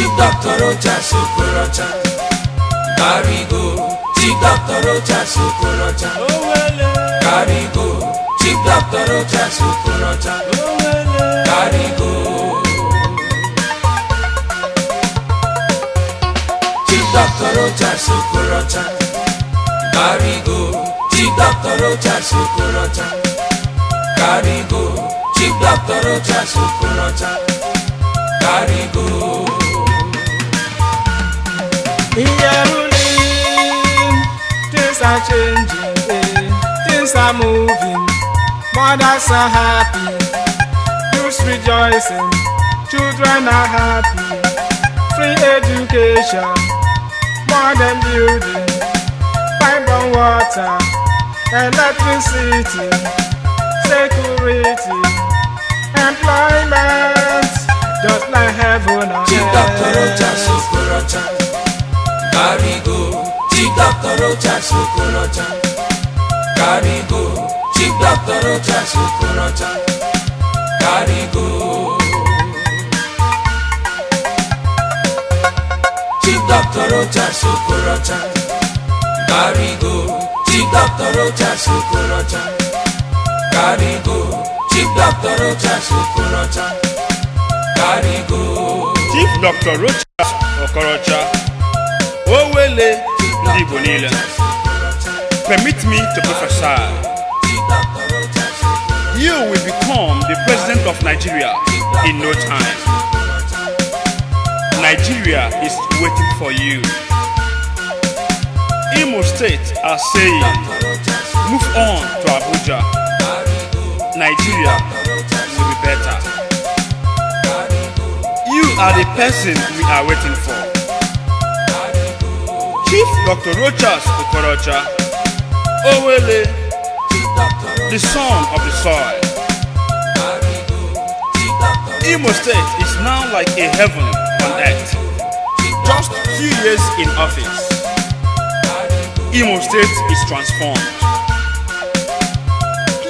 Chief Doctor Rochas Okorocha. Carry go, Chief Doctor Rochas Okorocha. Carry go, Chief Doctor Rochas Okorocha. Carry go. Chief Doctor Rochas Okorocha. Carry go, Chief Doctor Rochas Okorocha. Carry go, Chief Doctor Rochas Okorocha. Carry go. Things are changing, things are moving. Mothers are happy, youths rejoicing, children are happy. Free education, modern building, pipe and water, electricity, security, employment, just like heaven on earth. Chief Doctor Rochas Okorocha. Carry go, Chief Doctor Rochas Okorocha. Carry go, Chief Doctor Rochas Okorocha. Carry go. Chief Doctor Rochas Okorocha. Carry go, Chief Doctor Rochas Okorocha. Carry go, Chief Doctor Rochas Okorocha. Carry go. Chief Doctor Rochas Okorocha. Owele Igbo niile. Permit me to prophesy. You will become the president of Nigeria in no time. Nigeria is waiting for you. Imo State are saying, move on to Abuja. Nigeria will be better. You are the person we are waiting for. Chief Dr. Rochas Okorocha, Owele, the son of the soil. Imo State is now like a heaven on earth. Just few years in office, Imo State is transformed.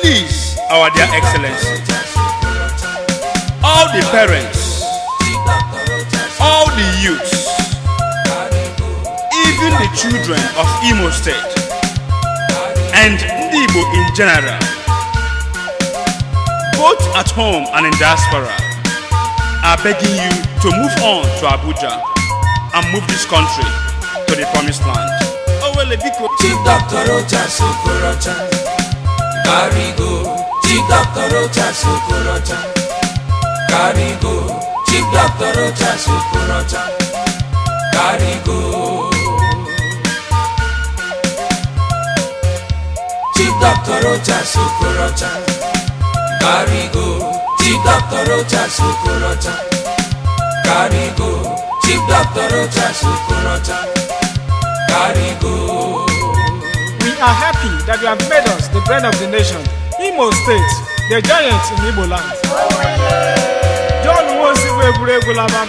Please, our dear Excellency, all the parents, all the youths, even the children of Imo State and Igbo in general, both at home and in diaspora, are begging you to move on to Abuja and move this country to the promised land. Chief Doctor Rochas Okorocha. Carry go, Chief Doctor Rochas Okorocha. Carry go, Chief Doctor Rochas Okorocha. Carry go. Chief Doctor Rochas Okorocha. Carry go, Chief Doctor Rochas Okorocha. Carry go, Chief Doctor Rochas Okorocha. Carry go. We are happy that you have made us the bread of the nation. Imo State, the giant in Igbo land. John wants to be a regular man.